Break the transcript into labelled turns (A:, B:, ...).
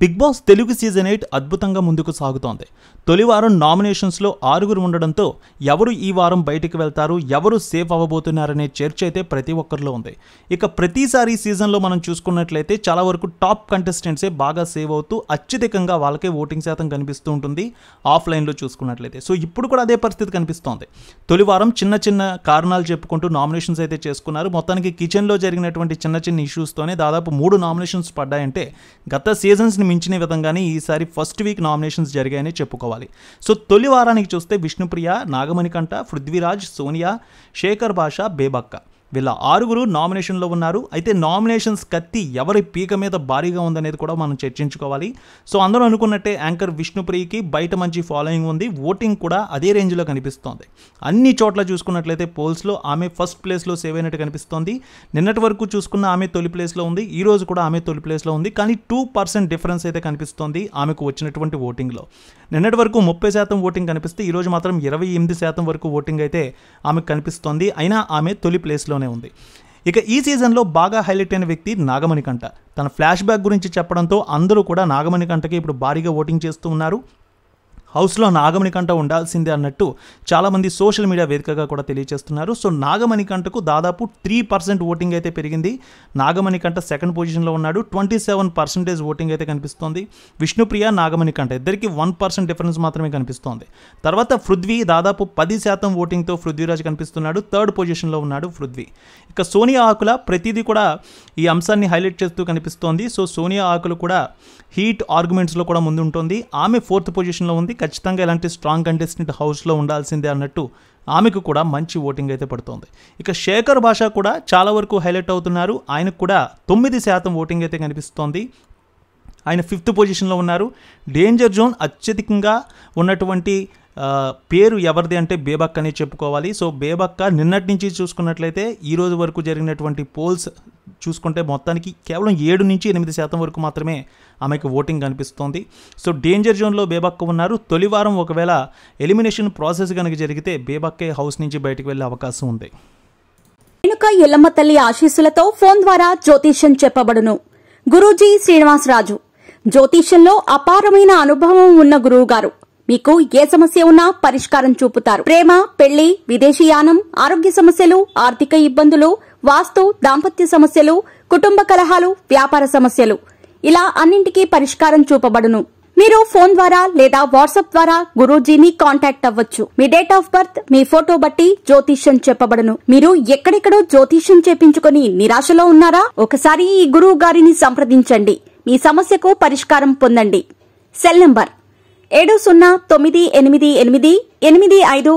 A: Big boss Telugu season 8 అద్భుతంగా ముందుకు సాగుతోంది. తొలి వారం నామినేషన్స్లో 6 ఉండడంతో ఎవరు ఈ వారం బయటికి వెళ్తారు, ఎవరు సేఫ్ అవ్వబోతున్నారనే చర్చ అయితే ప్రతి ఒక్కరిలో ఉంది. ఇక ప్రతిసారి సీజన్లో మనం చూసుకున్నట్లయితే చాలా వరకు టాప్ కంటెస్టెంట్సే బాగా సేవ్ అవుతూ అత్యధికంగా వాళ్ళకే ఓటింగ్ శాతం కనిపిస్తూ ఉంటుంది ఆఫ్లైన్లో చూసుకున్నట్లయితే. సో ఇప్పుడు కూడా అదే పరిస్థితి కనిపిస్తోంది. తొలి వారం చిన్న చిన్న కారణాలు చెప్పుకుంటూ నామినేషన్స్ అయితే చేసుకున్నారు. మొత్తానికి కిచెన్లో జరిగినటువంటి చిన్న చిన్న ఇష్యూస్తోనే దాదాపు 3 నామినేషన్స్ పడ్డాయంటే గత సీజన్స్ని మించిన విధంగానే ఈసారి ఫస్ట్ వీక్ నామినేషన్స్ జరిగాయని చెప్పుకోవాలి. సో తొలి వారానికి చూస్తే విష్ణుప్రియ, నాగమణికంఠ, పృథ్వీరాజ్, సోనియా, శేఖర్ భాష, బేబక్క వీళ్ళ 6 నామినేషన్లో ఉన్నారు. అయితే నామినేషన్స్ కత్తి ఎవరి పీక మీద భారీగా ఉందనేది కూడా మనం చర్చించుకోవాలి. సో అందరూ అనుకున్నట్టే యాంకర్ విష్ణుప్రియకి బయట మంచి ఫాలోయింగ్ ఉంది, ఓటింగ్ కూడా అదే రేంజ్లో కనిపిస్తోంది. అన్ని చోట్ల చూసుకున్నట్లయితే పోల్స్లో ఆమె ఫస్ట్ ప్లేస్లో సేవ్ అయినట్టు కనిపిస్తోంది. నిన్నటి వరకు చూసుకున్న ఆమె తొలి ప్లేస్లో ఉంది, ఈ రోజు కూడా ఆమె తొలి ప్లేస్లో ఉంది. కానీ 2% డిఫరెన్స్ అయితే కనిపిస్తోంది ఆమెకు వచ్చినటువంటి ఓటింగ్లో. నిన్నటి వరకు 30% ఓటింగ్ కనిపిస్తే ఈరోజు మాత్రం 28% వరకు ఓటింగ్ అయితే ఆమెకు కనిపిస్తోంది. అయినా ఆమె తొలి ప్లేస్లో ఉంది. ఇక ఈ సీజన్లో బాగా హైలైట్ అయిన వ్యక్తి నాగమణికంఠ. తన ఫ్లాష్ బ్యాక్ గురించి చెప్పడంతో అందరూ కూడా నాగమణికంఠకి ఇప్పుడు భారీగా ఓటింగ్ చేస్తూ ఉన్నారు. హౌస్లో నాగమణికంఠ ఉండాల్సిందే అన్నట్టు చాలామంది సోషల్ మీడియా వేదికగా కూడా తెలియజేస్తున్నారు. సో నాగమణికంఠకు దాదాపు 3% ఓటింగ్ అయితే పెరిగింది. నాగమణికంఠ సెకండ్ పొజిషన్లో ఉన్నాడు. 27% ఓటింగ్ అయితే కనిపిస్తోంది. విష్ణుప్రియ, నాగమణికంఠ ఇద్దరికి 1% డిఫరెన్స్ మాత్రమే కనిపిస్తోంది. తర్వాత పృథ్వీ దాదాపు 10% ఓటింగ్తో పృథ్వీరాజ్ కనిపిస్తున్నాడు. థర్డ్ పొజిషన్లో ఉన్నాడు పృథ్వీ. ఇక సోనియా ఆకుల ప్రతిదీ కూడా ఈ అంశాన్ని హైలైట్ చేస్తూ కనిపిస్తోంది. సో సోనియా ఆకులు కూడా హీట్ ఆర్గ్యుమెంట్స్లో కూడా ముందుంటుంది. ఆమె 4th పొజిషన్లో ఉంది. ఖచ్చితంగా ఇలాంటి స్ట్రాంగ్ కంటెస్టెంట్ హౌస్లో ఉండాల్సిందే అన్నట్టు ఆమెకు కూడా మంచి ఓటింగ్ అయితే పడుతోంది. ఇక శేఖర్ భాష కూడా చాలా వరకు హైలైట్ అవుతున్నారు. ఆయనకు కూడా 9% ఓటింగ్ అయితే కనిపిస్తోంది. ఆయన 5th పొజిషన్లో ఉన్నారు. డేంజర్ జోన్ అత్యధికంగా ఉన్నటువంటి పేరు ఎవరిది అంటే బేబక్క అని చెప్పుకోవాలి. సో బేబక్క నిన్నటి నుంచి చూసుకున్నట్లయితే ఈ రోజు వరకు జరిగినటువంటి పోల్స్ చూసుకుంటే మొత్తానికి కేవలం 7 నుంచి 8% వరకు మాత్రమే ఆమెకు ఓటింగ్ కనిపిస్తోంది. సో డేంజర్ జోన్లో బేబక్క ఉన్నారు. తొలి వారం ఒకవేళ ఎలిమినేషన్ ప్రాసెస్ కనుక జరిగితే బేబక్కే హౌస్ నుంచి బయటకు వెళ్ళే అవకాశం ఉంది.
B: రేణుక ఎల్లమ్మ తల్లి ఆశీస్సులతో ఫోన్ ద్వారా జ్యోతిష్యం చెప్పబడును. గురూజీ శ్రీనివాసరాజు జ్యోతిష్యంలో అపారమైన అనుభవం ఉన్న గురువు గారు మీకు ఏ సమస్య ఉన్నా పరిష్కారం చూపుతారు. ప్రేమ, పెళ్లి, విదేశీయానం, ఆరోగ్య సమస్యలు, ఆర్థిక ఇబ్బందులు, వాస్తు, దాంపత్య సమస్యలు, కుటుంబ కలహాలు, వ్యాపార సమస్యలు ఇలా అన్నింటికీ పరిష్కారం చూపబడును. మీరు ఫోన్ ద్వారా లేదా వాట్సాప్ ద్వారా గురూజీని కాంటాక్ట్ అవ్వచ్చు. మీ డేట్ ఆఫ్ బర్త్, మీ ఫోటో బట్టి జ్యోతిష్యం చెప్పబడును. మీరు ఎక్కడెక్కడో జ్యోతిష్యం చేపించుకుని నిరాశలో ఉన్నారా? ఒకసారి ఈ గురువు గారిని సంప్రదించండి. మీ సమస్యకు పరిష్కారం పొందండి. Cell number 709888851111